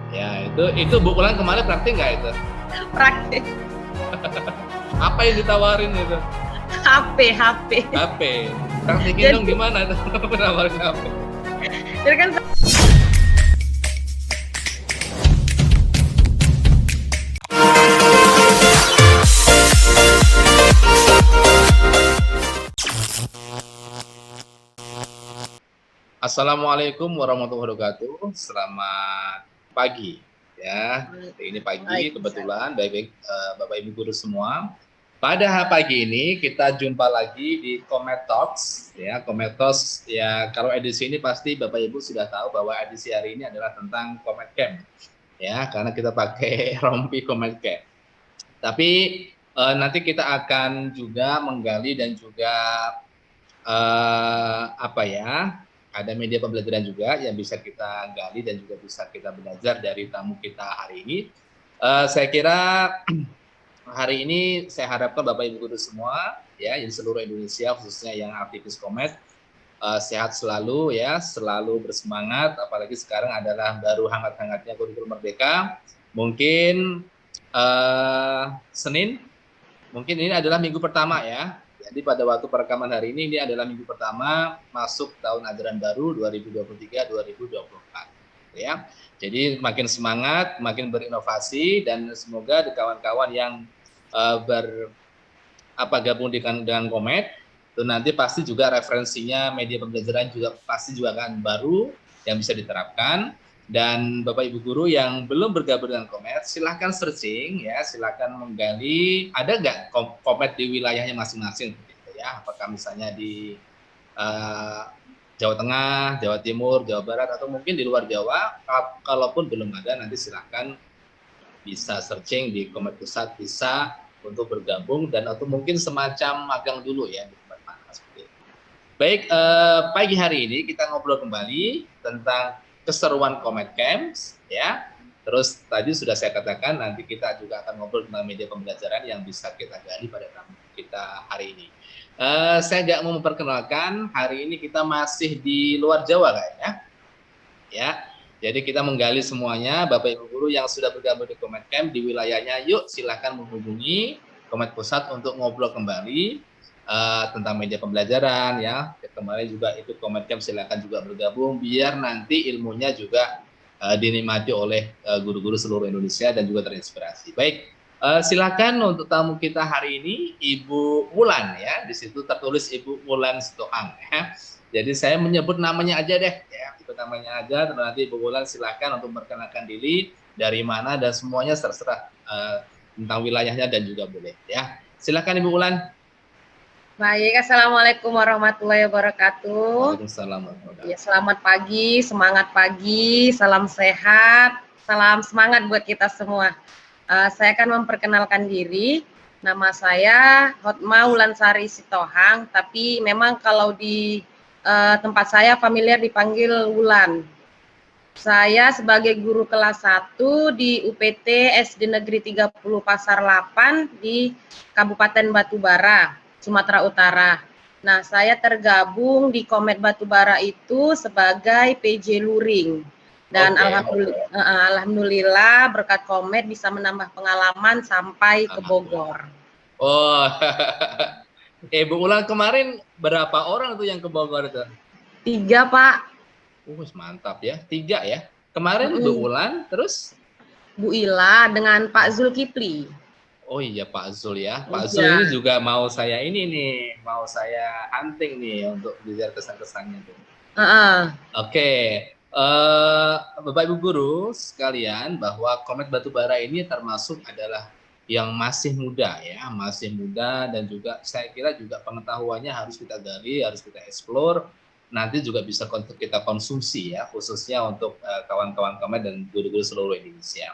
Ya, itu Bu Ulan kemarin praktik nggak itu? Praktik. Apa yang ditawarin itu? HP. HP. Praktikin Jadi, dong gimana tuh? Nawarin HP. jadi kan Assalamualaikum warahmatullahi wabarakatuh. Selamat pagi ya. Ini pagi Waalaikumsalam. kebetulan baik-baik Bapak Ibu guru semua. Pada pagi ini kita jumpa lagi di Comet Talks ya. Comet Talks ya, kalau edisi ini pasti Bapak Ibu sudah tahu bahwa edisi hari ini adalah tentang Comet Camp ya, karena kita pakai rompi Comet Camp. Tapi nanti kita akan juga menggali dan juga apa ya, ada media pembelajaran juga yang bisa kita gali dan juga bisa kita belajar dari tamu kita hari ini. Saya kira hari ini saya harapkan Bapak Ibu guru semua ya, di seluruh Indonesia khususnya yang aktivis Komet sehat selalu ya, selalu bersemangat, apalagi sekarang adalah baru hangat-hangatnya kurikulum Merdeka. Mungkin Senin, mungkin ini adalah minggu pertama ya. Jadi pada waktu perekaman hari ini adalah minggu pertama masuk tahun ajaran baru 2023-2024 ya. Jadi makin semangat, makin berinovasi, dan semoga di kawan-kawan yang gabung dengan Komet itu nanti pasti juga referensinya media pembelajaran juga pasti juga akan baru yang bisa diterapkan. Dan Bapak Ibu guru yang belum bergabung dengan Komet, silahkan searching ya, silahkan menggali ada nggak Komet di wilayahnya masing-masing gitu ya. Apakah misalnya di Jawa Tengah, Jawa Timur, Jawa Barat, atau mungkin di luar Jawa. Kalaupun belum ada, nanti silahkan bisa searching di Komet Pusat, bisa untuk bergabung dan atau mungkin semacam magang dulu ya di tempat mana seperti itu. Baik, pagi hari ini kita ngobrol kembali tentang keseruan Comet Camps ya. Terus tadi sudah saya katakan nanti kita juga akan ngobrol tentang media pembelajaran yang bisa kita gali pada tamu kita hari ini. Saya nggak mau memperkenalkan, hari ini kita masih di luar Jawa kayaknya. Ya, jadi kita menggali semuanya Bapak Ibu guru yang sudah bergabung di Comet Camp di wilayahnya. Yuk silahkan menghubungi Comet Pusat untuk ngobrol kembali tentang media pembelajaran ya. Kemarin juga ikut Comet Camp, silahkan juga bergabung biar nanti ilmunya juga dinikmati oleh guru-guru seluruh Indonesia dan juga terinspirasi. Baik, silakan untuk tamu kita hari ini Ibu Wulan ya. Di situ tertulis Ibu Wulan Sitohang ya. Jadi saya menyebut namanya aja deh ya, itu namanya aja. Terus nanti Ibu Wulan silakan untuk memperkenalkan diri, dari mana dan semuanya terserah tentang wilayahnya dan juga boleh ya. Silakan Ibu Wulan. Baik, Assalamualaikum warahmatullahi wabarakatuh. Waalaikumsalam. Ya, selamat pagi, semangat pagi, salam sehat, salam semangat buat kita semua. Saya akan memperkenalkan diri. Nama saya Hotma Wulansari Sitohang, tapi memang kalau di tempat saya familiar dipanggil Wulan. Saya sebagai guru kelas 1 di UPT SD Negeri 30 Pasar 8 di Kabupaten Batubara, Sumatera Utara. Nah, saya tergabung di Komet Batubara itu sebagai PJ Luring. Dan alhamdulillah berkat Komet bisa menambah pengalaman sampai ke Bogor. Oh, Bu Ulan kemarin berapa orang tuh yang ke Bogor itu? 3, Pak. Mantap ya, 3 ya. Kemarin Bu Ulan, terus Bu Ila dengan Pak Zulkifli. Oh iya Pak Zul ya. Pak Zul ini juga mau saya mau saya hunting nih untuk belajar kesan-kesannya tuh. Oke, Bapak Ibu guru sekalian, bahwa Komet Batubara ini termasuk adalah yang masih muda ya, masih muda, dan juga saya kira juga pengetahuannya harus kita gali, harus kita explore, nanti juga bisa kita konsumsi ya, khususnya untuk kawan-kawan Komet dan guru-guru seluruh Indonesia.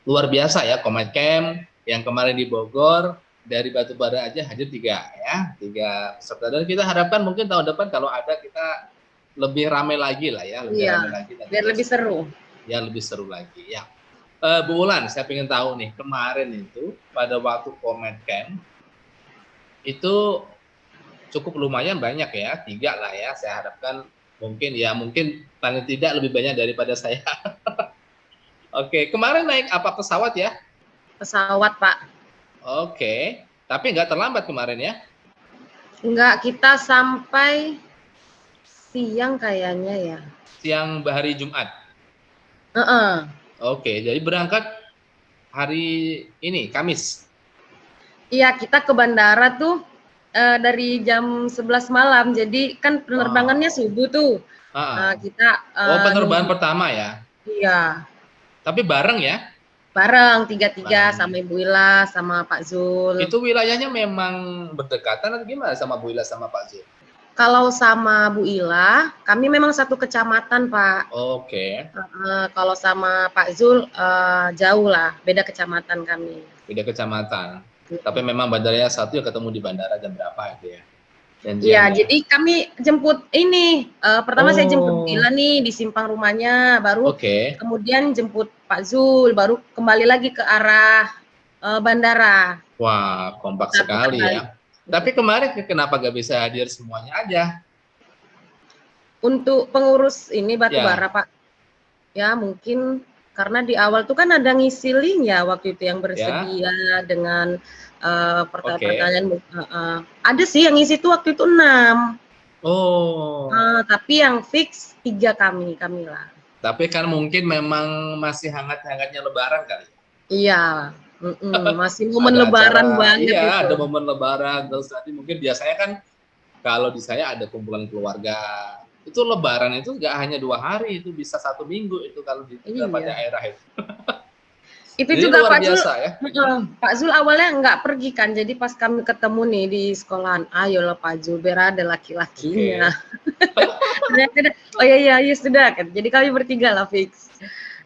Luar biasa ya Comet Camp yang kemarin di Bogor, dari Batubara aja hadir 3 peserta, dan kita harapkan mungkin tahun depan kalau ada kita lebih ramai lagi lah ya, rame lagi biar lebih seru. Ya, lebih seru lagi ya. Bu Ulan, saya ingin tahu nih, kemarin itu pada waktu Comet Camp itu cukup lumayan banyak ya, 3 lah ya. Saya harapkan mungkin paling tidak lebih banyak daripada saya Oke, kemarin naik apa pesawat ya? Pesawat, Pak. Oke, tapi nggak terlambat kemarin ya? Enggak, kita sampai siang kayaknya ya. Siang hari Jumat. Heeh. Oke, jadi berangkat hari ini, Kamis. Iya, kita ke bandara tuh dari jam 11 malam. Jadi kan penerbangannya Wow. subuh tuh. Ah. Kita Oh, penerbangan nunggu. pertama ya? Iya, Tapi bareng ya? bareng tiga-tiga Bareng. sama Ibu Ila sama Pak Zul. Itu wilayahnya memang berdekatan atau gimana sama Bu Ila sama Pak Zul? Kalau sama Bu Ila, kami memang satu kecamatan, Pak. Oke, Kalau sama Pak Zul jauh lah, beda kecamatan kami. beda kecamatan. Tapi memang bandaranya satu ya, ketemu di bandara jam berapa itu ya? Iya, Janjiannya. jadi kami jemput ini. Pertama saya jemput Bu Oh, Ila nih di simpang rumahnya, baru oke. kemudian jemput Pak Zul, baru kembali lagi ke arah bandara. Wah, kompak Nah, putar sekali balik. ya. Tapi kemarin kenapa gak bisa hadir semuanya aja? Untuk pengurus ini batu Ya, bara, Pak. Ya, mungkin karena di awal tuh kan ada ngisi link ya waktu itu yang ya, bersedia dengan oke. pertanyaan-pertanyaan. Ada sih yang ngisi tuh waktu itu 6. Oh, Tapi yang fix 3 kami lah. tapi kan mungkin memang masih hangat-hangatnya Lebaran kali. Iya, masih momen Ada lebaran acara, banget iya, itu. ada momen Lebaran. Terus nanti mungkin biasanya kan kalau di saya ada kumpulan keluarga. Itu Lebaran itu nggak hanya 2 hari, itu bisa 1 minggu itu kalau di beberapa Iya. daerah itu. Itu Jadi juga luar Pak Zul biasa ya. Pak Zul awalnya nggak pergi kan, jadi pas kami ketemu nih di sekolahan, "Ayolah Pak Zul, biar ada laki-lakinya." Oke. Ternyata "Oh iya iya iya sudah," kan. Jadi kami bertiga lah fix.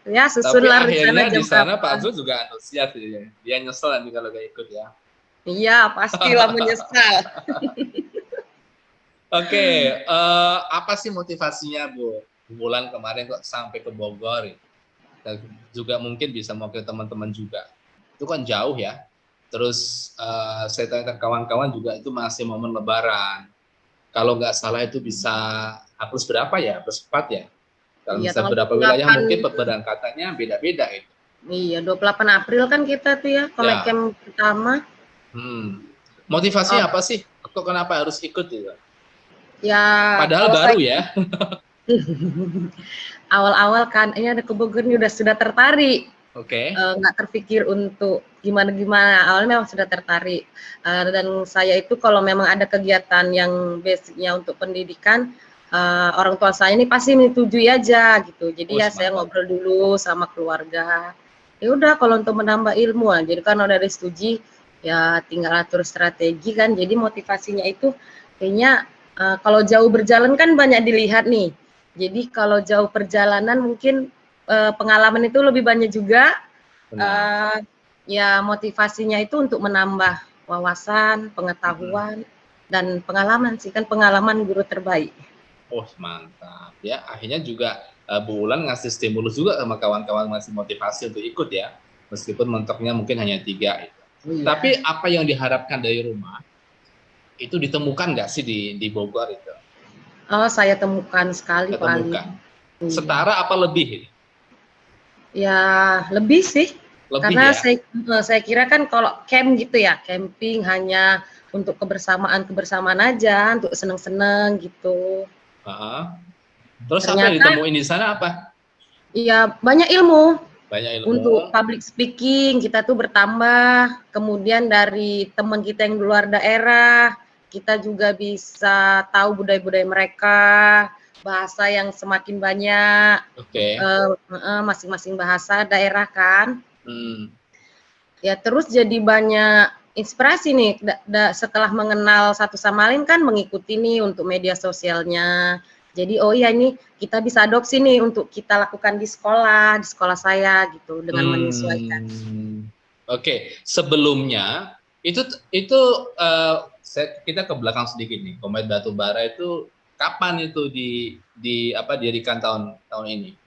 Ya Tapi susunlah rencana akhirnya di jam sana berapa. Pak Zul juga antusias ya. Dia nyesel nanti kalau gak ikut ya. Iya, pastilah menyesal. Oke, apa sih motivasinya Bu? Bulan kemarin kok sampai ke Bogor ya? Dan juga mungkin bisa mewakili teman-teman juga. Itu kan jauh ya. Terus saya tanya kawan-kawan juga itu masih momen Lebaran. Kalau nggak salah itu bisa H+, berapa ya? H+4 ya? Kalau Iya, misalnya tanggal beberapa wilayah 28. mungkin keberangkatannya beda-beda itu. Iya, 28 April kan kita tuh ya, collect Ya, camp pertama. motivasinya Oh, apa sih? Kok kenapa harus ikut gitu? ya Padahal kalau saya baru ya. awal-awal kan ini ada ke Bogor nih sudah tertarik. Oke. Nggak terpikir untuk gimana-gimana, awalnya memang sudah tertarik. Dan saya itu kalau memang ada kegiatan yang basic-nya untuk pendidikan, orang tua saya ini pasti menyetujui aja gitu. Jadi ya saya Mantap. ngobrol dulu sama keluarga. Ya udah kalau untuk menambah ilmu jadi kan udah disetujui, ya tinggal atur strategi kan. Jadi motivasinya itu kayaknya kalau jauh berjalan kan banyak dilihat nih. Jadi kalau jauh perjalanan mungkin pengalaman itu lebih banyak juga. Benar. Ya motivasinya itu untuk menambah wawasan, Mm-mm. pengetahuan, dan pengalaman sih kan pengalaman guru terbaik. Oh, mantap. Ya, akhirnya juga Bu Ulan ngasih stimulus juga sama kawan-kawan, ngasih motivasi untuk ikut ya. Meskipun mentoknya mungkin hanya 3 itu. Iya. Tapi apa yang diharapkan dari rumah itu ditemukan nggak sih di Bogor itu? Oh, saya temukan sekali Pak Ali. Ketemukan. Iya. Setara apa lebih? Ya lebih sih, Lebih karena ya. saya kira kan kalau camp gitu ya, camping hanya untuk kebersamaan aja, untuk seneng-seneng gitu. Terus apa yang Ternyata ditemuin di sana apa? iya banyak ilmu. Banyak ilmu. Untuk public speaking kita tuh bertambah, kemudian dari teman kita yang di luar daerah, kita juga bisa tahu budaya-budaya mereka, bahasa yang semakin banyak, Oke. masing-masing bahasa daerah kan. Hmm. Ya terus jadi banyak inspirasi nih, setelah mengenal satu sama lain kan mengikuti nih untuk media sosialnya. Jadi oh iya ini kita bisa adopsi nih untuk kita lakukan di sekolah saya gitu dengan menyesuaikan. Oke. Sebelumnya itu kita ke belakang sedikit nih. Komet Batubara itu kapan itu didirikan tahun ini?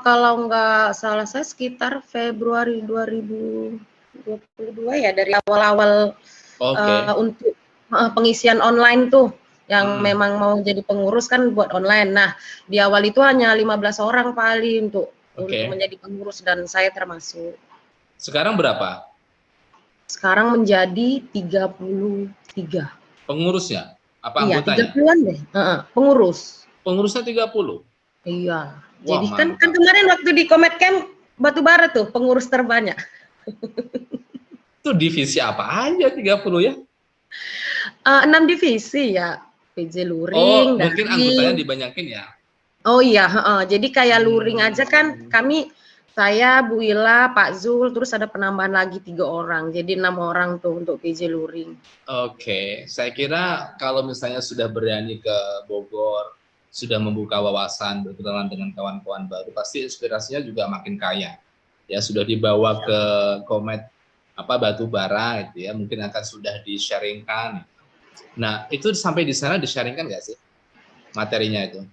Kalau nggak salah saya sekitar Februari 2022 ya dari awal-awal Oke. untuk pengisian online tuh. yang memang mau jadi pengurus kan buat online. Nah, di awal itu hanya 15 orang paling untuk menjadi pengurus dan saya termasuk. Sekarang berapa? Sekarang menjadi 33. Pengurusnya? Apa Iya, anggotanya? 30-an deh. Pengurus. Pengurusnya 30? Iya. Wah, Jadi kan mantap. kemarin waktu di Comet Camp Batubara tuh pengurus terbanyak. Itu divisi apa aja 30 ya? 6 divisi ya. PJ Luring, Oh, mungkin anggotanya Daring. dibanyakin ya? Oh iya, jadi kayak luring aja kan kami, saya, Bu Ila, Pak Zul, terus ada penambahan lagi 3 orang, jadi 6 orang tuh untuk PJ luring. Oke, saya kira kalau misalnya sudah berani ke Bogor, sudah membuka wawasan, berkenalan dengan kawan-kawan baru, pasti inspirasinya juga makin kaya. Ya, sudah dibawa ke Comet Batubara gitu ya, mungkin akan sudah di-sharingkan. Nah, itu sampai di sana di-sharingkan nggak sih materinya itu?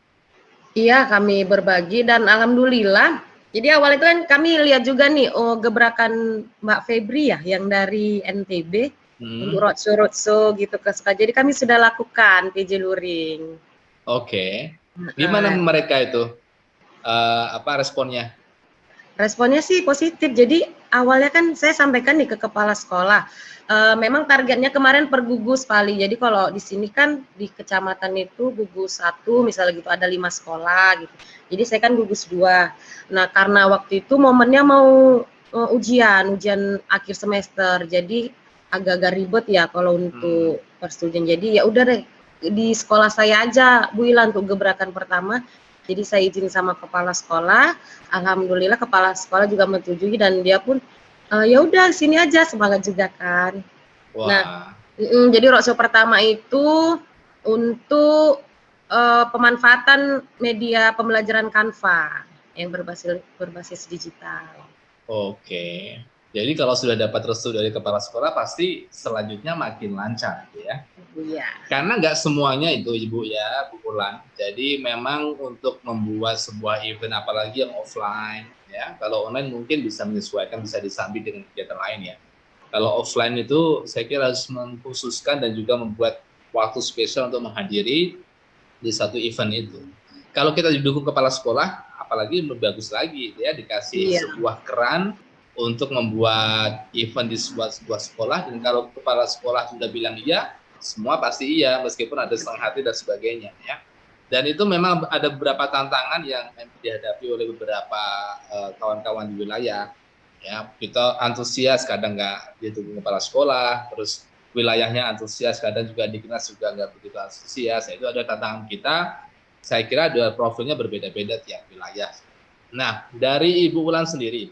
Iya, kami berbagi dan alhamdulillah. Jadi awal itu kan kami lihat juga nih, gebrakan Mbak Febri ya, yang dari NTB untuk roadshow gitu ke Suka. Jadi kami sudah lakukan PJ luring. Oke. Gimana mereka itu? Responnya? Responnya sih positif. Jadi awalnya kan saya sampaikan nih ke kepala sekolah. Memang targetnya kemarin per gugus paling. Jadi kalau di sini kan di kecamatan itu gugus 1 misalnya gitu ada 5 sekolah gitu. Jadi saya kan gugus 2. Nah, karena waktu itu momennya mau ujian akhir semester. Jadi agak-agak ribet ya kalau untuk persetujuan. Jadi ya udah deh di sekolah saya aja Bu Ila untuk gebrakan pertama. Jadi saya izin sama kepala sekolah, alhamdulillah kepala sekolah juga menyetujui dan dia pun ya udah sini aja, semangat juga kan. Wah. Nah, jadi roadshow pertama itu untuk pemanfaatan media pembelajaran Canva yang berbasis digital. Oke. Jadi kalau sudah dapat restu dari kepala sekolah pasti selanjutnya makin lancar gitu ya. Iya. Karena nggak semuanya itu Ibu ya, Bu Ulan. Jadi memang untuk membuat sebuah event apalagi yang offline ya. Kalau online mungkin bisa menyesuaikan, bisa disambi dengan kegiatan lain ya. Kalau offline itu saya kira harus mengkhususkan dan juga membuat waktu spesial untuk menghadiri di satu event itu. Kalau kita didukung kepala sekolah, apalagi lebih bagus lagi ya, dikasih sebuah keran untuk membuat event di sebuah sekolah, dan kalau kepala sekolah sudah bilang iya, semua pasti iya, meskipun ada setengah hati dan sebagainya ya. Dan itu memang ada beberapa tantangan yang dihadapi oleh beberapa kawan-kawan di wilayah ya. Kita antusias kadang nggak didukung kepala sekolah, terus wilayahnya antusias kadang juga dinas juga nggak begitu antusias. Itu ada tantangan kita. Saya kira dua profilnya berbeda-beda tiap wilayah. Nah, dari Ibu Ulan sendiri,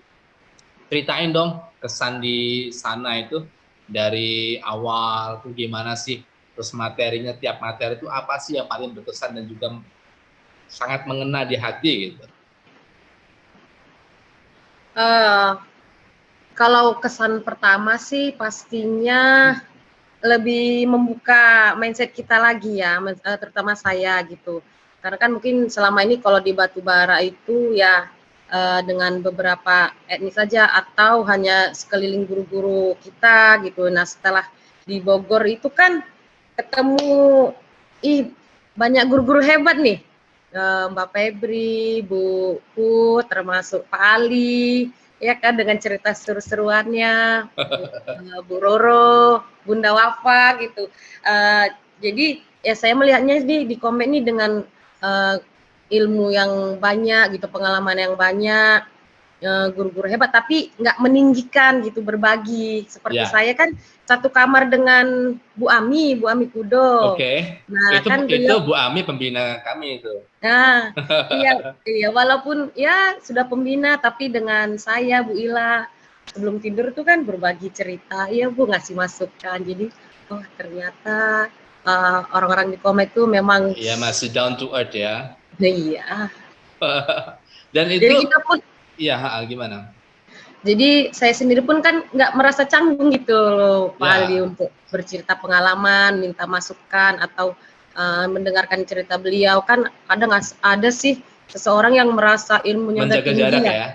ceritain dong kesan di sana itu dari awal tuh gimana sih, terus materinya, tiap materi itu apa sih yang paling berkesan dan juga sangat mengena di hati gitu. Kalau kesan pertama sih pastinya lebih membuka mindset kita lagi ya, terutama saya gitu. Karena kan mungkin selama ini kalau di Batubara itu ya dengan beberapa etnis saja atau hanya sekeliling guru-guru kita gitu. Nah, setelah di Bogor itu kan ketemu banyak guru-guru hebat nih. Mbak Febri, Bu Put, termasuk Pak Ali, ya kan dengan cerita seru-seruannya, Bu Roro, Bunda Wafa gitu. Jadi ya saya melihatnya di Comet ini dengan ilmu yang banyak gitu, pengalaman yang banyak, guru-guru hebat, tapi nggak meninggikan gitu, berbagi. Seperti saya kan satu kamar dengan Bu Ami Kudo. Oke. Nah, itu kan itu Bu Ami pembina kami itu. Nah, iya walaupun ya sudah pembina, tapi dengan saya Bu Ila sebelum tidur tuh kan berbagi cerita, iya Bu ngasih masukan. Jadi oh ternyata orang-orang di Comet tuh memang ya masih down to earth ya. Iya. Dan itu jadi kita pun gimana? Jadi saya sendiri pun kan nggak merasa canggung gitu loh Pak Ali untuk bercerita pengalaman, minta masukan atau mendengarkan cerita beliau. Kan kadang ada sih seseorang yang merasa ilmunya udah tinggi jarak ya.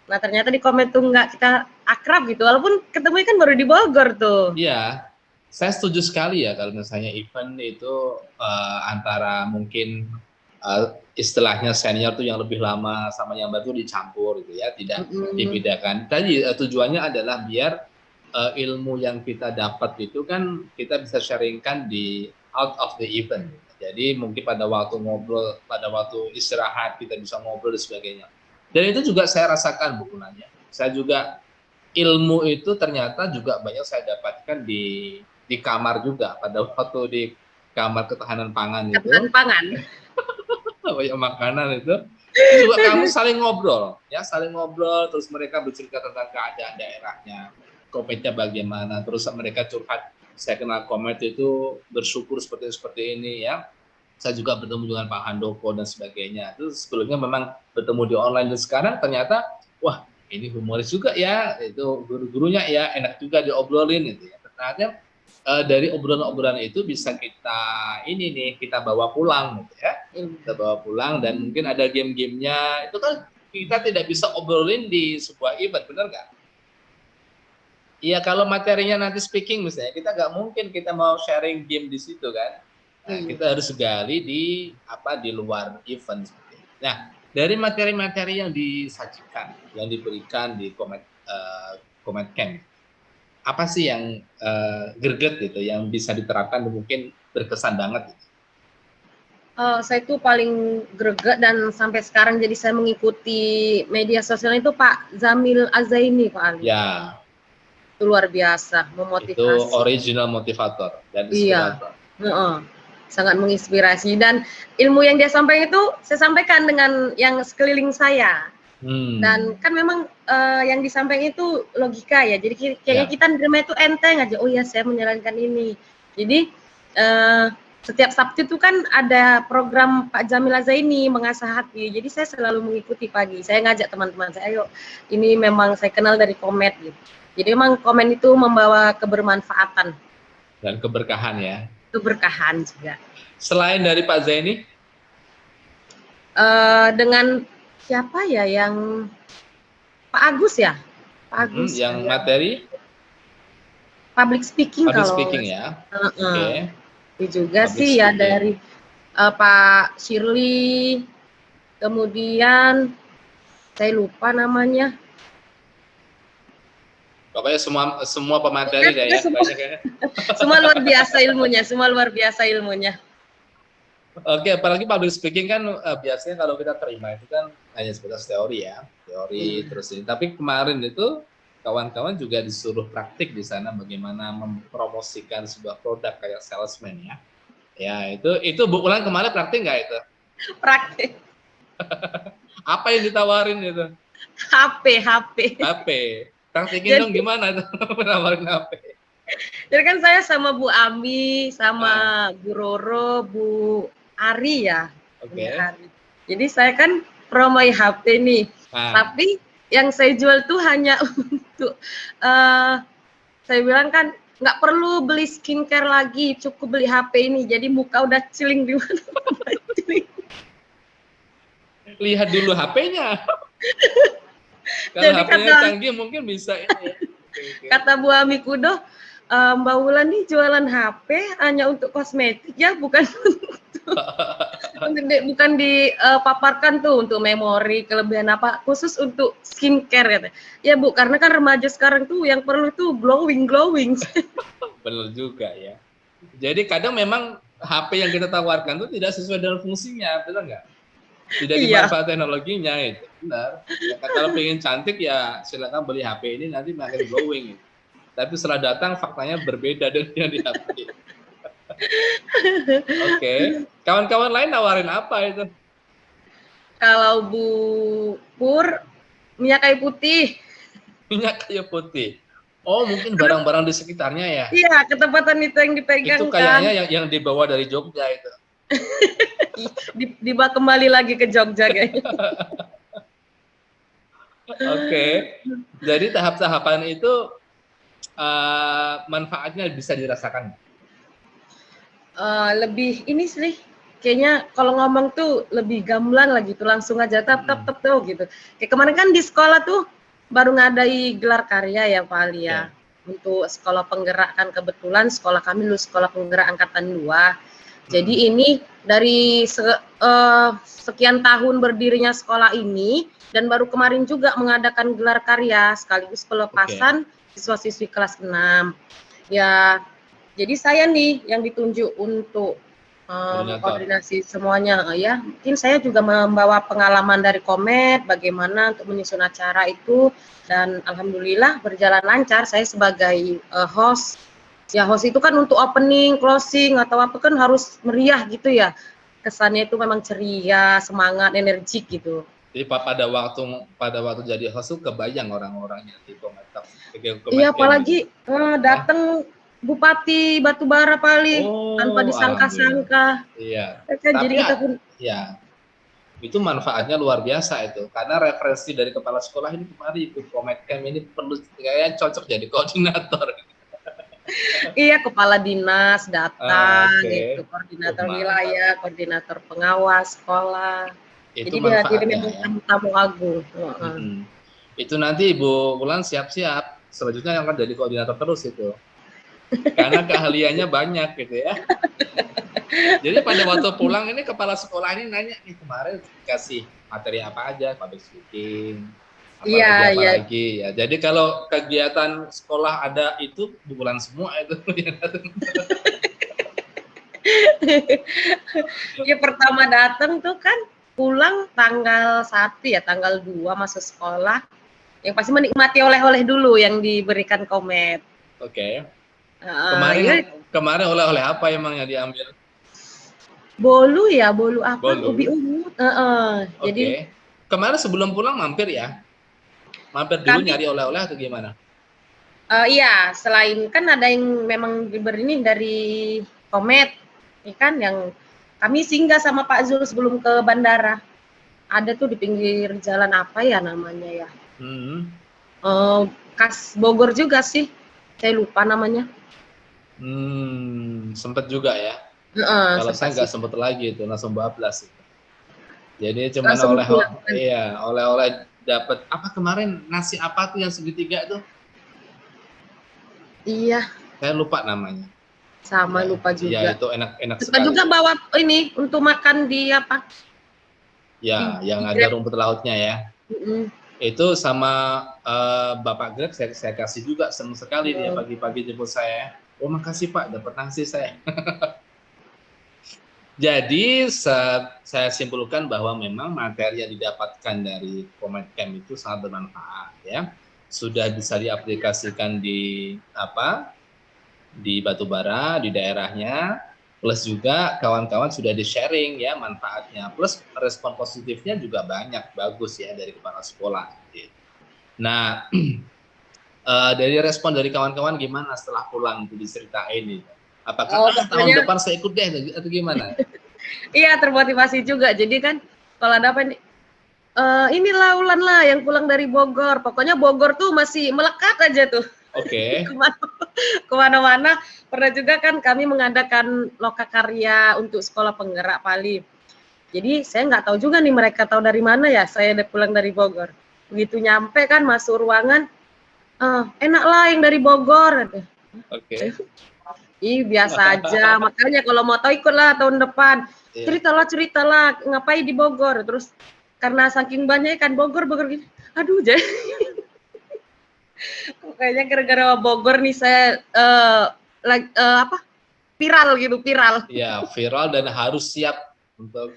Nah ternyata di Comet tuh nggak kita akrab gitu, walaupun ketemunya kan baru di Bogor tuh. Iya. Saya setuju sekali ya kalau misalnya event itu antara mungkin istilahnya senior tuh yang lebih lama sama yang baru dicampur gitu ya, tidak dibedakan. Tadi tujuannya adalah biar ilmu yang kita dapat itu kan kita bisa sharingkan di out of the event. Jadi mungkin pada waktu ngobrol, pada waktu istirahat kita bisa ngobrol dan sebagainya. Dan itu juga saya rasakan Bu Nanya. Saya juga ilmu itu ternyata juga banyak saya dapatkan di kamar juga pada waktu di kamar ketahanan pangan itu. Ketahanan pangan. Banyak makanan itu juga kamu saling ngobrol ya, saling ngobrol, terus mereka bercerita tentang keadaan daerahnya, kometnya bagaimana, terus mereka curhat, saya kenal Komet itu bersyukur seperti ini ya. Saya juga bertemu dengan Pak Handoko dan sebagainya. Terus sebelumnya memang bertemu di online dan sekarang ternyata wah ini humoris juga ya, itu guru-gurunya ya enak juga diobrolin gitu ya. Ternyata dari obrolan-obrolan itu bisa kita bawa pulang gitu ya. Kita bawa pulang dan mungkin ada game-gamenya, itu kan kita tidak bisa obrolin di sebuah event, benar nggak? Iya, kalau materinya nanti speaking misalnya, kita nggak mungkin kita mau sharing game di situ kan. Nah, kita harus gali di luar event. Nah, dari materi-materi yang disajikan, yang diberikan di Comet Camp, apa sih yang greget gitu, yang bisa diterapkan dan mungkin berkesan banget? Saya itu paling greget dan sampai sekarang jadi saya mengikuti media sosial itu Pak Zamil Azaini Pak Ali. Ya. Itu luar biasa, memotivasi. Itu original motivator dan inspirator. Iya. Sangat menginspirasi dan ilmu yang dia sampaikan itu saya sampaikan dengan yang sekeliling saya. Dan kan memang yang disampaikan itu logika ya, jadi kayaknya kita nerima itu enteng aja, oh ya saya menjalankan ini. Jadi setiap Sabtu itu kan ada program Pak Zamil Azaini mengasah hati, jadi saya selalu mengikuti pagi, saya ngajak teman-teman saya, ayo ini memang saya kenal dari Komet gitu. Jadi memang Komet itu membawa kebermanfaatan. Dan keberkahan ya. Keberkahan juga. Selain dari Pak Zaini? Dengan siapa ya yang Pak Agus ya? Pak Agus. Yang materi? Public speaking Public speaking ya. Oke. Itu juga public sih speaking. Ya dari Pak Shirley, kemudian saya lupa namanya. Pokoknya semua pemateri ya. Semua luar biasa ilmunya, Oke, apalagi public speaking kan biasanya kalau kita terima itu kan hanya sebatas teori ya, terus ini. Tapi kemarin itu kawan-kawan juga disuruh praktik di sana bagaimana mempromosikan sebuah produk kayak salesman ya. Ya itu Bu Ulan kemarin praktik nggak itu? Praktik. Apa yang ditawarin itu? HP. Praktikin dong gimana tuh menawarin HP? Jadi kan saya sama Bu Ami, sama Bu Roro, Bu Ari ya. Oke. Jadi saya kan promosi HP nih. Tapi yang saya jual tuh hanya untuk saya bilang kan nggak perlu beli skincare lagi, cukup beli HP ini. Jadi muka udah ciling di mana. Lihat dulu HP-nya. Kalau HP-nya canggih mungkin bisa ini. Kata Bu Ami Kudo, Mbak Wulan nih jualan HP hanya untuk kosmetik ya, bukan bukan dipaparkan tuh untuk memori, kelebihan apa, khusus untuk skincare ya. Ya Bu, karena kan remaja sekarang tuh yang perlu tuh glowing. Benar juga ya. Jadi kadang memang HP yang kita tawarkan tuh tidak sesuai dengan fungsinya, benar nggak? Tidak dimanfaatkan teknologinya itu, benar. Ya, kalau pengen cantik ya silakan beli HP ini nanti makin glowing. Gitu. Tapi setelah datang faktanya berbeda dengan yang di HP. Oke. Kawan-kawan lain nawarin apa itu? Kalau Bu Pur, minyak kayu putih. Minyak kayu putih. Oh, mungkin barang-barang di sekitarnya ya? Iya, ketempatan itu yang dipegang. Itu kayaknya yang dibawa dari Jogja itu. Dibawa kembali lagi ke Jogja kayaknya. Oke. Jadi tahap-tahapan itu manfaatnya bisa dirasakan. Lebih ini sih kayaknya kalau ngomong tuh lebih gamblang lagi tuh, langsung aja tap tuh gitu. Kayak kemarin kan di sekolah tuh baru ngadai gelar karya ya Pak Ali ya. untuk sekolah penggerak kan kebetulan sekolah kami lulus sekolah penggerak angkatan 2. Jadi ini dari sekian tahun berdirinya sekolah ini dan baru kemarin juga mengadakan gelar karya sekaligus pelepasan siswa-siswi kelas 6. Ya, jadi saya nih yang ditunjuk untuk koordinasi semuanya ya. Mungkin saya juga membawa pengalaman dari Komet bagaimana untuk menyusun acara itu dan alhamdulillah berjalan lancar. Saya sebagai host. Ya host itu kan untuk opening, closing atau apa kan harus meriah gitu ya. Kesannya itu memang ceria, semangat, energik gitu. Jadi pada waktu jadi host tuh kebayang orang-orangnya di Komet. Iya, apalagi datang Bupati Batubara paling tanpa disangka-sangka. Iya. Jadi kita pun ya itu manfaatnya luar biasa itu karena referensi dari kepala sekolah ini kemarin ikut Komet Camp ini perlu kayaknya cocok jadi koordinator. Iya, kepala dinas datang gitu, koordinator wilayah, koordinator pengawas sekolah. Itu jadi dia memang tamu agung. Itu nanti Ibu Wulan siap-siap selanjutnya yang akan jadi koordinator terus itu. Karena keahliannya banyak gitu ya. Jadi pada waktu pulang ini kepala sekolah ini nanya nih kemarin dikasih materi apa aja, public speaking, apalagi ya. Jadi kalau kegiatan sekolah ada itu bulan semua itu. Ya pertama datang tuh kan pulang tanggal 1 ya, tanggal 2 masuk sekolah. Yang pasti menikmati oleh-oleh dulu yang diberikan Komet. Kemarin oleh-oleh apa emang yang diambil? Bolu apa? Ubi ungu. Jadi kemarin sebelum pulang mampir ya? Mampir dulu nyari oleh-oleh atau gimana? Iya, selain kan ada yang memang diberi ini dari Komet, ya kan yang kami singgah sama Pak Zul sebelum ke bandara. Ada tuh di pinggir jalan apa ya namanya ya? Khas Bogor juga sih, saya lupa namanya. Sempet juga ya. Kalau saya nggak sempet lagi itu langsung bablas itu. Jadi cuma oleh-oleh dapat apa kemarin nasi apa tuh yang segitiga itu? Iya. Saya lupa namanya. Sama lupa juga. Ya itu enak sekali. Kita juga bawa ini untuk makan di apa? Ya, yang ada rumput lautnya ya. Itu sama Bapak Greg saya kasih juga senang sekali dia pagi-pagi jemput saya. Oh makasih Pak, dapat nasi saya. Jadi saya simpulkan bahwa memang materi yang didapatkan dari Komet Camp itu sangat bermanfaat ya. Sudah bisa diaplikasikan di Batubara, di daerahnya, plus juga kawan-kawan sudah di-sharing ya manfaatnya, plus respon positifnya juga banyak, bagus ya dari kepala sekolah. Nah, dari respon dari kawan-kawan gimana setelah pulang itu diceritain ini? Apakah tahun depan saya ikut deh atau gimana? Iya, termotivasi juga. Jadi kan kalau ada apa nih, inilah Ulan lah yang pulang dari Bogor. Pokoknya Bogor tuh masih melekat aja tuh. Kemana-mana. Pernah juga kan kami mengadakan lokakarya untuk sekolah penggerak Pali. Jadi saya nggak tahu juga nih mereka tahu dari mana ya saya udah pulang dari Bogor. Begitu nyampe kan masuk ruangan, enak lah yang dari Bogor. Ih biasa aja, makanya kalau mau tahu ikutlah tahun depan. Ceritalah, ngapain di Bogor. Terus karena saking banyak kan Bogor gitu. Aduh, jadi kayaknya gara-gara Bogor nih saya viral. Ya, viral dan harus siap untuk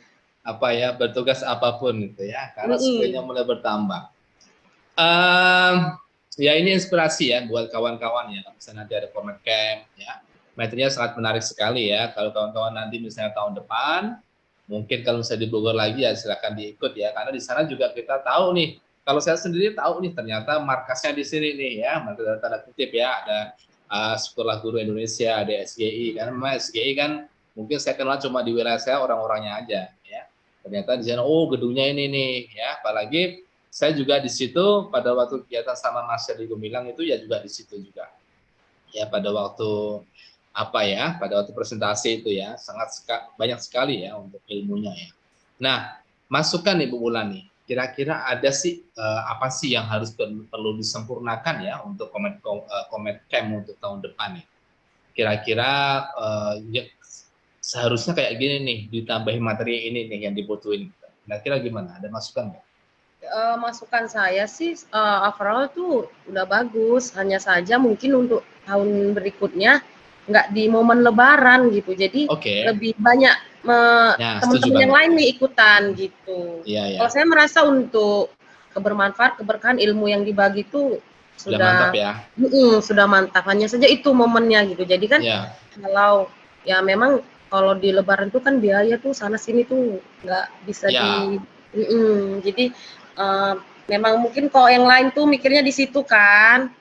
bertugas apapun gitu ya, karena skillnya mulai bertambah. Ya ini inspirasi ya buat kawan-kawan ya, misalnya nanti ada Komet Camp ya. Materinya sangat menarik sekali ya. Kalau kawan-kawan nanti misalnya tahun depan, mungkin kalau misalnya di Bogor lagi ya silakan diikut ya. Karena di sana juga kita tahu nih. Kalau saya sendiri tahu nih ternyata markasnya di sini nih ya. Markas tanda kutip ya ada Sekolah Guru Indonesia, ada SGI. Karena memang SGI kan mungkin saya kenal cuma di wilayah saya orang-orangnya aja ya. Ternyata di sana gedungnya ini nih ya. Apalagi saya juga di situ pada waktu kegiatan sama Mas Sherly Gumilang itu ya juga di situ juga. Ya pada waktu pada waktu presentasi itu ya sangat banyak sekali ya untuk ilmunya ya. Nah, masukan Ibu Wulan nih kira-kira ada sih apa sih yang harus perlu disempurnakan ya untuk Comet Camp untuk tahun depan nih? Kira-kira ya, seharusnya kayak gini nih, ditambahin materi ini nih yang dibutuhin. Kira-kira gimana? Ada masukan nggak? Masukan saya sih overall tuh udah bagus, hanya saja mungkin untuk tahun berikutnya nggak di momen Lebaran gitu, jadi lebih banyak Ya, teman-teman yang lain nih ikutan gitu. Kalau saya merasa untuk kebermanfaat, keberkahan ilmu yang dibagi itu sudah mantap ya. Sudah mantap, hanya saja itu momennya gitu. Jadi kan kalau ya memang kalau di Lebaran tuh kan biaya tuh sana sini tuh nggak bisa jadi memang mungkin kalau yang lain tuh mikirnya di situ kan.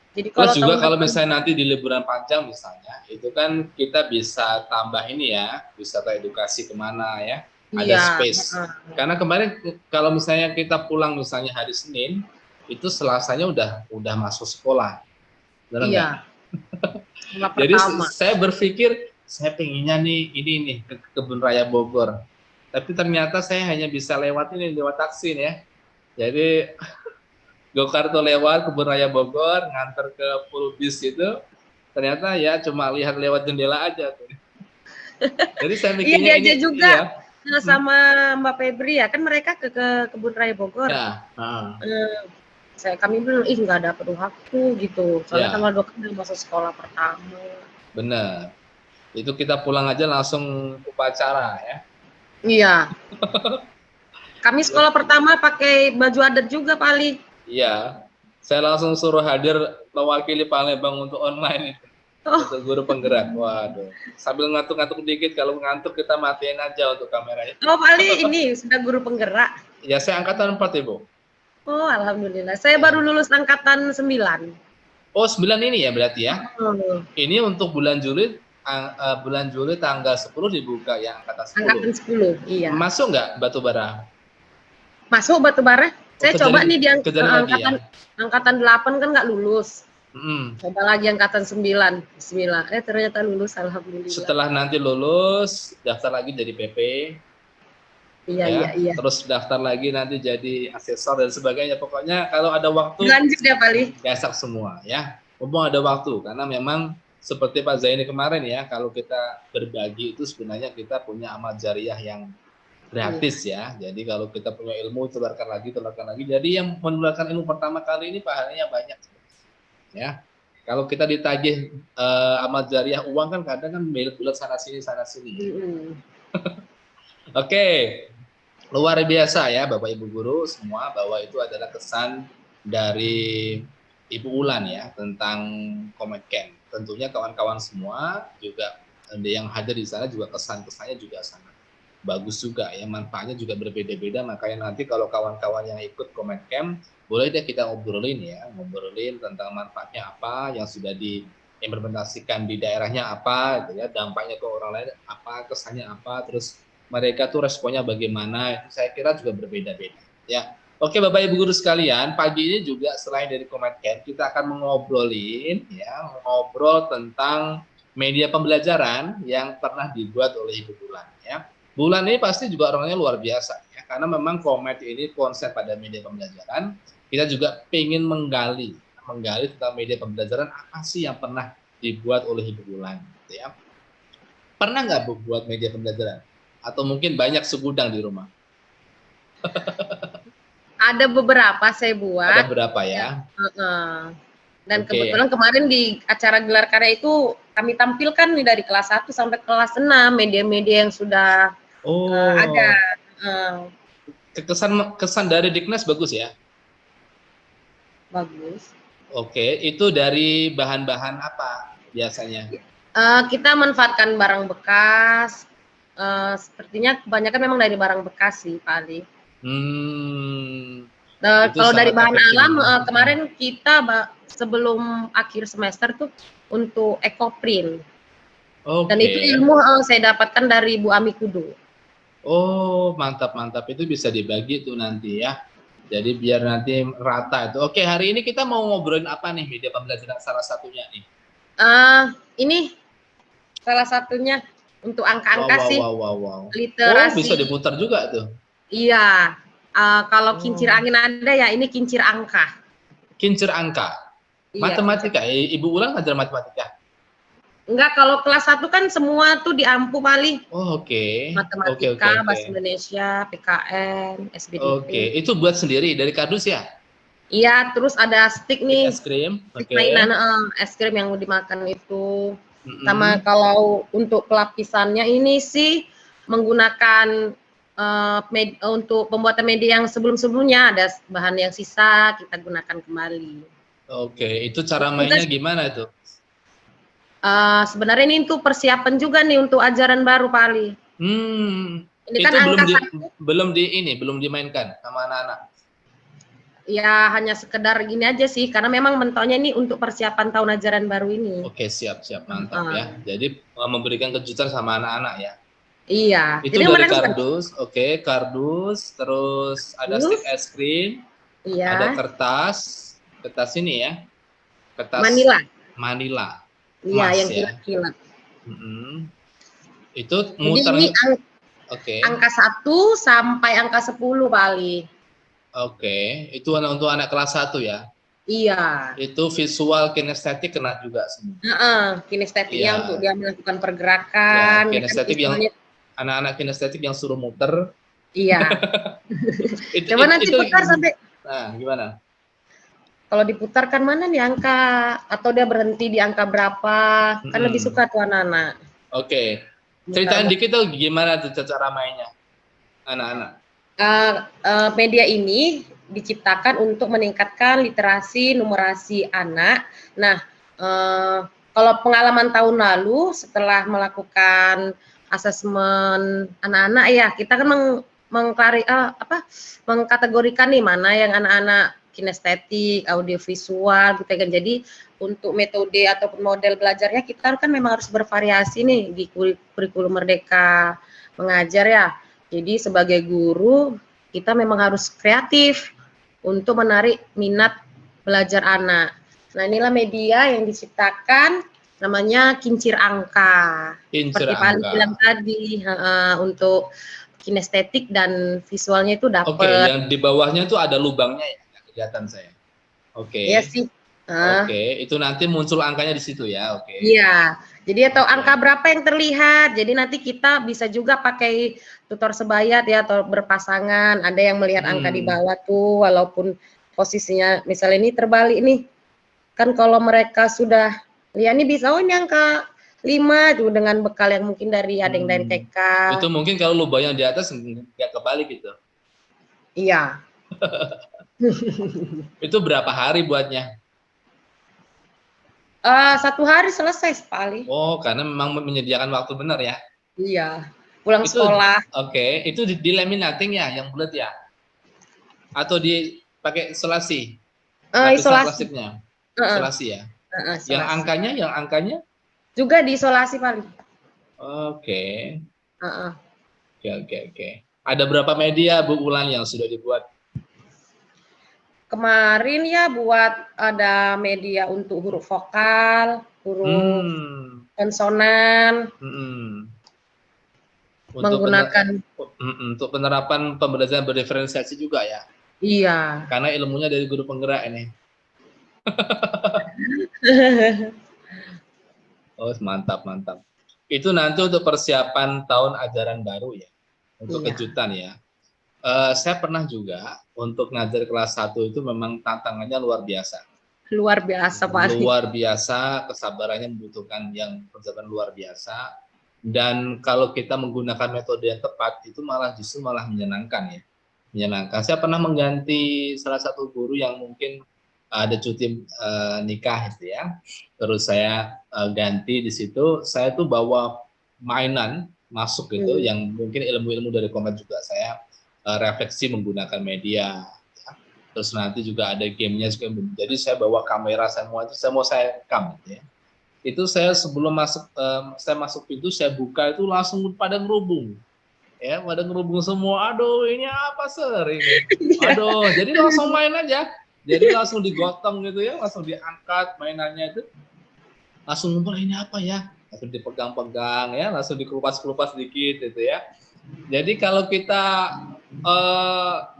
Jadi Plus juga kalau misalnya nanti di liburan panjang misalnya, itu kan kita bisa tambah ini ya, wisata edukasi kemana ya, ada space. Karena kemarin kalau misalnya kita pulang misalnya hari Senin, itu Selasanya udah masuk sekolah, benar nggak? Jadi saya berpikir saya pengennya nih ini nih ke Kebun Raya Bogor, tapi ternyata saya hanya bisa lewat taksi nih ya. Jadi go-kart tuh lewat Kebun Raya Bogor, nganter ke full bis itu, ternyata ya cuma lihat lewat jendela aja tuh. Jadi saya mikirnya diajak juga sama Mbak Febri ya, kan mereka ke Kebun Raya Bogor. Ya. Kami bilang, nggak dapat waktu gitu, soalnya tanggal 2 kan udah masuk sekolah pertama. Bener, itu kita pulang aja langsung upacara ya. Iya. Kami sekolah pertama pakai baju adat juga paling. Iya, saya langsung suruh hadir mewakili Palembang untuk online itu. Untuk guru penggerak. Waduh, sambil ngantuk-ngantuk dikit, kalau ngantuk kita matiin aja untuk kameranya. Paling ini sudah guru penggerak. Ya, saya angkatan 4 Ibu. Oh, alhamdulillah. Saya baru lulus angkatan 9. Oh, 9 ini ya berarti ya? Ini untuk bulan Juli tanggal 10 dibuka ya angkatan 10. Angkatan 10, iya. Masuk nggak batubara? Masuk batubara. Saya coba nih di angkatan 8 kan nggak lulus. Coba lagi angkatan 9. Bismillah. Ternyata lulus, alhamdulillah. Setelah nanti lulus, daftar lagi jadi PP. Iya. Terus daftar lagi nanti jadi asesor dan sebagainya. Pokoknya kalau ada waktu lanjut ya paling. Gasak semua ya. Mumpung ada waktu, karena memang seperti Pak Zaini kemarin ya, kalau kita berbagi itu sebenarnya kita punya amal jariah yang gratis ya. Jadi kalau kita punya ilmu, tularkan lagi. Jadi yang menularkan ilmu pertama kali ini pahalanya banyak. Ya. Kalau kita ditagih amal jariah uang kan kadang kan bulat sana sini. Oke. Luar biasa ya Bapak Ibu guru semua, bahwa itu adalah kesan dari Ibu Ulan ya tentang Comet Camp. Tentunya kawan-kawan semua juga yang hadir di sana juga kesan-kesannya juga sangat bagus juga ya, manfaatnya juga berbeda-beda. Makanya nanti kalau kawan-kawan yang ikut Comet Camp, boleh deh kita ngobrolin tentang manfaatnya apa, yang sudah diimplementasikan di daerahnya apa, gitu ya, dampaknya ke orang lain apa, kesannya apa, terus mereka tuh responnya bagaimana, itu saya kira juga berbeda-beda ya. Oke Bapak Ibu guru sekalian, pagi ini juga selain dari Comet Camp, kita akan ngobrol tentang media pembelajaran yang pernah dibuat oleh Ibu Bulan ya. Bulan ini pasti juga orangnya luar biasa ya, karena memang Comet ini konsep pada media pembelajaran. Kita juga ingin menggali tentang media pembelajaran apa sih yang pernah dibuat oleh Ibu Bulan gitu ya. Pernah nggak Bu buat media pembelajaran? Atau mungkin banyak segudang di rumah? Ada beberapa saya buat. Ada beberapa ya. Dan kebetulan kemarin di acara gelar karya itu kami tampilkan nih dari kelas 1 sampai kelas 6 media-media yang sudah ada. Kesan dari Diknas bagus ya? Bagus. Oke, itu dari bahan-bahan apa biasanya? Kita manfaatkan barang bekas. Sepertinya kebanyakan memang dari barang bekas sih Pak Ali. Kalau dari bahan alam kemarin kita sebelum akhir semester tuh untuk ekoprint. Dan itu ilmu saya dapatkan dari Bu Ami Kudu. Oh, mantap. Itu bisa dibagi tuh nanti ya. Jadi biar nanti rata itu. Oke, hari ini kita mau ngobrolin apa nih media pembelajaran salah satunya nih? Ini salah satunya untuk angka-angka sih. Wow. Literasi. Oh, bisa diputar juga tuh. Iya. Kalau kincir angin ada ya, ini kincir angka. Kincir angka. Iya, Matematika. Ibu Ulan ngajar matematika? Enggak, kalau kelas 1 kan semua tuh di Ampu Mali. Oh, oke. Matematika, Bahasa Indonesia, PKN, SBDP. Oke, itu buat sendiri dari kardus ya? Iya, terus ada stick nih. Es krim. Stick Oke. mainan, es krim yang dimakan itu. Sama kalau untuk pelapisannya ini sih menggunakan untuk pembuatan media yang sebelum-sebelumnya ada bahan yang sisa kita gunakan kembali. Oke, itu cara mainnya gimana itu? Sebenarnya ini untuk persiapan juga nih untuk ajaran baru Pak Ali. Ini itu kan belum dimainkan sama anak-anak. Ya hanya sekedar gini aja sih, karena memang mentonya ini untuk persiapan tahun ajaran baru ini. Oke, siap, mantap ya. Jadi memberikan kejutan sama anak-anak ya. Iya. Itu dari kardus, oke, kardus, terus ada stick es krim, ada kertas ini ya, kertas Manila. Iya, yang kilat-kilat. Itu muter. Angka 1 sampai angka 10 Pak Ali. Oke, itu untuk anak kelas 1 ya? Iya. Itu visual kinestetik kena juga semua. Kinestetiknya untuk dia melakukan pergerakan. Kinestetik yang anak-anak kinestetik yang suruh muter. Iya. Coba nanti putar sampai. Nah, gimana? Kalau diputarkan mana nih angka, atau dia berhenti di angka berapa? Kan lebih suka tuh anak-anak. Oke. Ceritain dikit tuh gimana tuh cara mainnya anak-anak. Media ini diciptakan untuk meningkatkan literasi numerasi anak. Nah, kalau pengalaman tahun lalu setelah melakukan asesmen anak-anak ya, kita kan mengkategorikan nih mana yang anak-anak kinestetik, audiovisual gitu kan. Jadi untuk metode ataupun model belajarnya kita kan memang harus bervariasi nih di kurikulum Merdeka Mengajar ya. Jadi sebagai guru kita memang harus kreatif untuk menarik minat belajar anak. Nah, inilah media yang diciptakan namanya kincir angka. Seperti Pak Ali bilang tadi, untuk kinestetik dan visualnya itu dapat. Oke, yang di bawahnya itu ada lubangnya ya, kelihatan saya. Oke. Iya sih. Oke, itu nanti muncul angkanya di situ ya. Oke. Iya. Jadi atau angka berapa yang terlihat. Jadi nanti kita bisa juga pakai tutor sebayat ya atau berpasangan. Ada yang melihat angka di bawah tuh walaupun posisinya misalnya ini terbalik nih. Kan kalau mereka sudah lihat ini bisa ini angka 5 tuh dengan bekal yang mungkin dari ada yang dari TK. Itu mungkin kalau lubang yang di atas nggak kebalik gitu. Iya. Itu berapa hari buatnya? 1 hari selesai sekali. Oh, karena memang menyediakan waktu benar ya? Iya. Pulang sekolah. Oke, itu di laminating ya, yang bulat ya? Atau dipakai isolasi? Isolasi. Plastiknya? Isolasi ya? Isolasi. Yang angkanya? Juga diisolasi paling. Oke. Oke. Ada berapa media Bu Ulan yang sudah dibuat? Kemarin ya buat ada media untuk huruf vokal, huruf konsonan, menggunakan untuk penerapan pembelajaran berdiferensiasi juga ya? Iya. Karena ilmunya dari guru penggerak ini. Oh, mantap. Itu nanti untuk persiapan tahun ajaran baru ya, untuk kejutan ya. Saya pernah juga untuk ngajar kelas 1 itu memang tantangannya luar biasa. Luar biasa, Pak. Luar biasa, kesabarannya membutuhkan yang persiapan luar biasa. Dan kalau kita menggunakan metode yang tepat, itu justru malah menyenangkan ya. Menyenangkan. Saya pernah mengganti salah satu guru yang mungkin ada cuti nikah gitu ya. Terus saya ganti di situ, saya tuh bawa mainan masuk gitu, yang mungkin ilmu-ilmu dari Komet juga saya refleksi menggunakan media ya. Terus nanti juga ada gamenya juga, jadi saya bawa kamera semua itu saya rekam gitu ya. Itu saya sebelum saya masuk pintu, saya buka itu langsung pada ngerubung ya, pada ngerubung semua. Aduh, ini apa Sir ini, aduh. Jadi langsung main aja, jadi langsung digotong gitu ya, langsung diangkat mainannya itu, langsung ngumpul ini apa ya, langsung dipegang-pegang ya, langsung dikelupas-kelupas sedikit gitu ya. Jadi kalau kita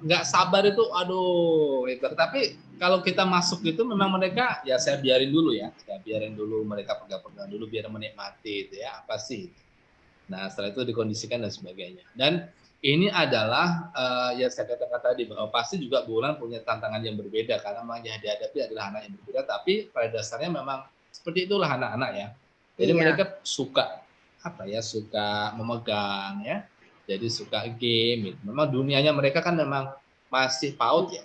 nggak sabar itu, aduh, itu. Tapi kalau kita masuk itu memang mereka, ya saya biarin dulu ya, saya biarin dulu mereka pegang-pegang dulu biar menikmati itu ya, apa sih. Nah, setelah itu dikondisikan dan sebagainya. Dan ini adalah ya saya katakan tadi bahwa pasti juga bulan punya tantangan yang berbeda karena memang yang dihadapi adalah anak yang berbeda, tapi pada dasarnya memang seperti itulah anak-anak ya. Jadi Iya. mereka suka apa ya, suka memegang ya. Jadi suka game gitu. Memang dunianya mereka kan memang masih PAUD ya.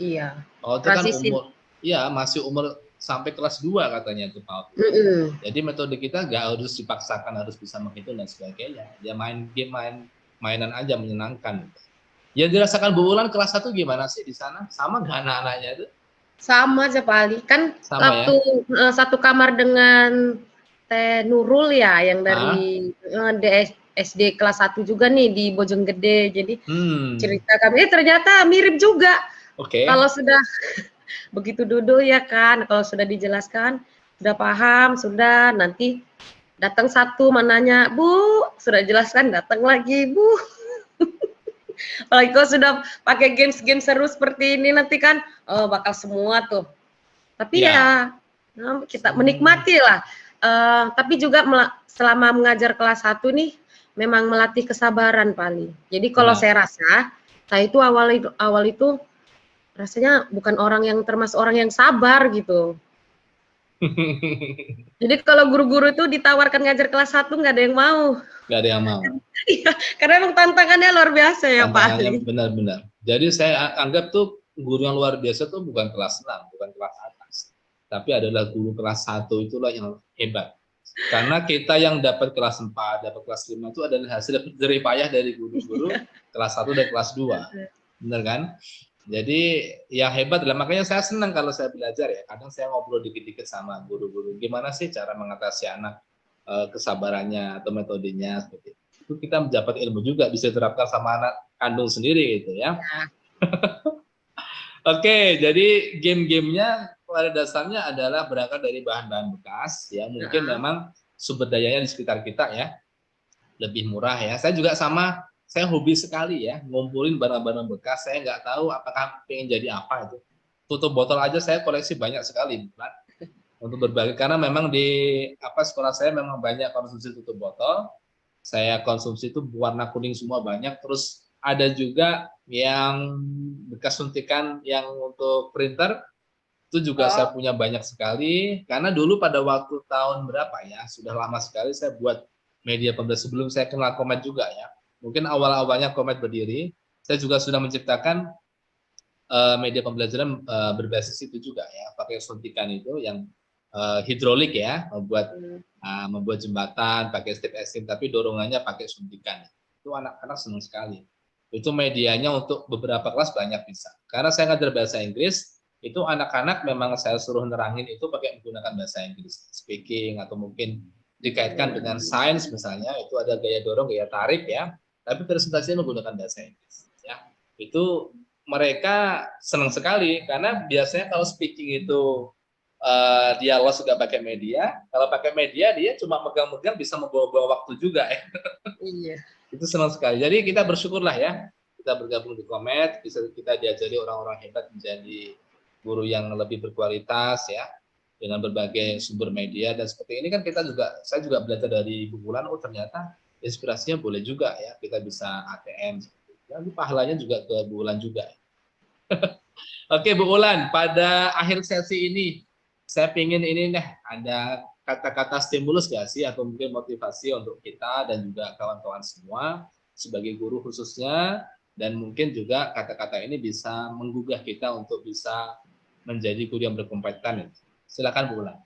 Iya. PAUD itu kan Transisi. umur, iya masih umur sampai kelas 2 katanya itu PAUD. Jadi metode kita nggak harus dipaksakan harus bisa menghitung dan sebagainya. Ya main game, mainan aja menyenangkan. Yang dirasakan Bu Ulan kelas 1 gimana sih di sana? Sama nggak anak-anaknya itu? Sama aja Pak Ali. Kan Sama ya? satu kamar dengan Teh Nurul ya, yang dari SD kelas 1 juga nih di Bojonggede. Jadi cerita kami ternyata mirip juga. Oke. Kalau sudah begitu duduk ya kan, kalau sudah dijelaskan, sudah paham, sudah nanti datang satu mananya, Bu, sudah jelaskan datang lagi, Bu. Apalagi kalau sudah pakai games-games seru seperti ini nanti kan bakal semua tuh. Tapi ya kita menikmati lah. Tapi juga selama mengajar kelas 1 nih memang melatih kesabaran paling. Jadi kalau saya rasa saya itu awal itu rasanya bukan orang yang termasuk orang yang sabar gitu. Jadi kalau guru-guru itu ditawarkan ngajar kelas 1 nggak ada yang mau. Nggak ada yang mau. Iya, karena emang tantangannya luar biasa ya Pak Ali. Benar-benar. Jadi saya anggap tuh guru yang luar biasa tuh bukan kelas 6, bukan kelas atas. Tapi adalah guru kelas 1 itulah yang hebat. Karena kita yang dapat kelas 4, dapat kelas 5 itu adalah hasil jerih payah dari guru-guru kelas 1 dan kelas 2. Benar kan? Jadi yang hebat adalah, makanya saya senang kalau saya belajar ya. Kadang saya ngobrol dikit-dikit sama guru-guru. Gimana sih cara mengatasi anak, kesabarannya atau metodenya seperti itu. Kita mendapat ilmu juga, bisa diterapkan sama anak kandung sendiri gitu ya. Oke, jadi game-gamenya pada dasarnya adalah berangkat dari bahan-bahan bekas ya. Mungkin memang sumber dayanya di sekitar kita ya lebih murah ya. Saya juga sama, saya hobi sekali ya ngumpulin barang-barang bekas. Saya nggak tahu apakah pengen jadi apa itu. Tutup botol aja saya koleksi banyak sekali, bukan? Untuk berbagi, karena memang di sekolah saya memang banyak konsumsi tutup botol. Saya konsumsi itu warna kuning semua banyak. Terus ada juga yang bekas suntikan yang untuk printer, itu juga saya punya banyak sekali. Karena dulu pada waktu tahun berapa ya, sudah lama sekali saya buat media pembelajaran sebelum saya kenal Komet juga ya. Mungkin awal-awalnya Komet berdiri, saya juga sudah menciptakan media pembelajaran berbasis itu juga ya, pakai suntikan itu yang hidrolik ya, membuat jembatan pakai strip es krim, tapi dorongannya pakai suntikan. Itu anak-anak senang sekali. Itu medianya untuk beberapa kelas banyak bisa. Karena saya ngajar bahasa Inggris, itu anak-anak memang saya suruh nerangin itu pakai menggunakan bahasa Inggris, speaking atau mungkin dikaitkan dengan sains misalnya, itu ada gaya dorong, gaya tarik ya, tapi presentasinya menggunakan bahasa Inggris ya. Itu mereka senang sekali karena biasanya kalau speaking itu dia los juga pakai media. Kalau pakai media dia cuma megang-megang bisa membawa-bawa waktu juga ya. Iya. Itu senang sekali. Jadi kita bersyukurlah ya, kita bergabung di Komet, bisa kita diajari orang-orang hebat menjadi guru yang lebih berkualitas ya, dengan berbagai sumber media. Dan seperti ini kan saya juga belajar dari Bu Ulan, oh ternyata inspirasinya boleh juga ya, kita bisa ATM. Nanti pahalanya juga ke Bu Ulan juga. Oke Bu Ulan, pada akhir sesi ini saya pingin ini nih, ada kata-kata stimulus nggak sih, atau mungkin motivasi untuk kita dan juga kawan-kawan semua sebagai guru khususnya, dan mungkin juga kata-kata ini bisa menggugah kita untuk bisa menjadi guru yang berkompeten. Silakan Bu Ulan.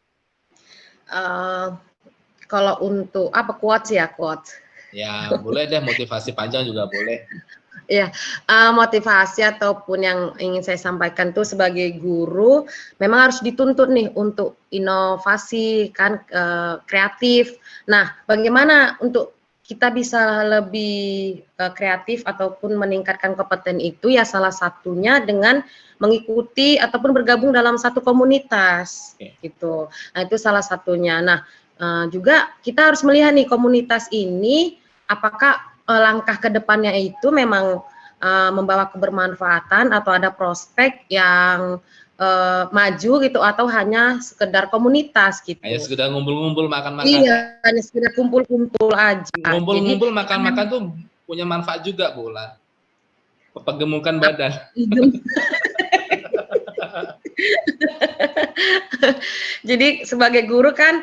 Kalau untuk quotes ya, quotes. Ya boleh deh, motivasi panjang juga boleh. Ya, motivasi ataupun yang ingin saya sampaikan tuh sebagai guru memang harus dituntut nih untuk inovasi kan, kreatif. Nah, bagaimana untuk kita bisa lebih kreatif ataupun meningkatkan kompeten itu ya salah satunya dengan mengikuti ataupun bergabung dalam satu komunitas gitu. Nah, itu salah satunya. Nah, juga kita harus melihat nih komunitas ini apakah langkah ke depannya itu memang membawa kebermanfaatan atau ada prospek yang maju gitu, atau hanya sekedar komunitas gitu. Hanya sekedar ngumpul-ngumpul makan-makan. Iya, hanya sekedar kumpul-kumpul aja. Ngumpul-ngumpul makan-makan tuh punya manfaat juga, Bu Ulan. Penggemukan badan. Jadi sebagai guru kan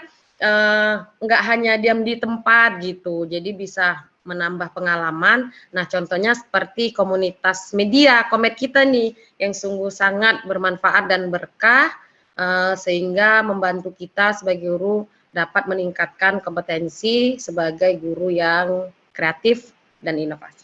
nggak hanya diam di tempat gitu, jadi bisa menambah pengalaman. Nah, contohnya seperti komunitas media Komet kita nih, yang sungguh sangat bermanfaat dan berkah, sehingga membantu kita sebagai guru dapat meningkatkan kompetensi sebagai guru yang kreatif dan inovasi.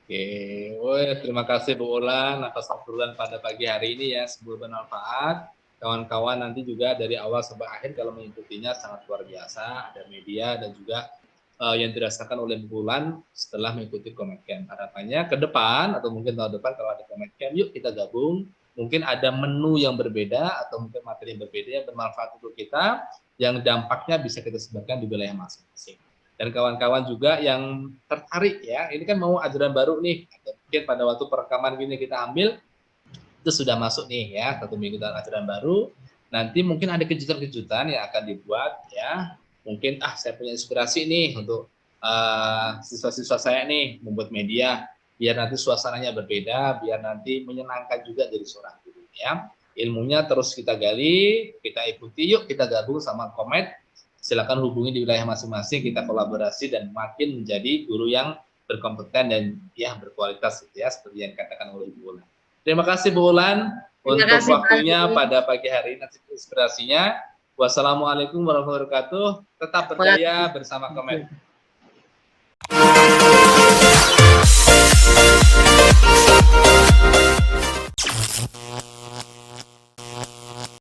Oke, terima kasih Bu Ulan atas obrolan pada pagi hari ini ya, semoga bermanfaat. Kawan-kawan nanti juga dari awal sampai akhir kalau mengikutinya sangat luar biasa, ada media dan juga yang dirasakan oleh Bu Ulan setelah mengikuti Komet Camp. Harapannya ke depan atau mungkin tahun depan kalau ada Komet Camp, yuk kita gabung. Mungkin ada menu yang berbeda atau mungkin materi yang berbeda yang bermanfaat untuk kita, yang dampaknya bisa kita sebarkan di wilayah masing-masing. Dan kawan-kawan juga yang tertarik ya, ini kan mau ajaran baru nih, mungkin pada waktu perekaman gini kita ambil, itu sudah masuk nih ya, 1 minggu dan ajaran baru, nanti mungkin ada kejutan-kejutan yang akan dibuat ya, mungkin saya punya inspirasi nih untuk siswa-siswa saya nih membuat media, biar nanti suasananya berbeda, biar nanti menyenangkan juga jadi seorang guru ya. Ilmunya terus kita gali, kita ikuti, yuk kita gabung sama Komet. Silakan hubungi di wilayah masing-masing, kita kolaborasi dan makin menjadi guru yang berkompeten dan ya berkualitas gitu ya, seperti yang dikatakan oleh Ibu Ulan. Terima kasih Bu Ulan untuk waktunya pada pagi hari ini, inspirasinya. Wassalamualaikum warahmatullahi wabarakatuh. Tetap berdaya bersama Komet.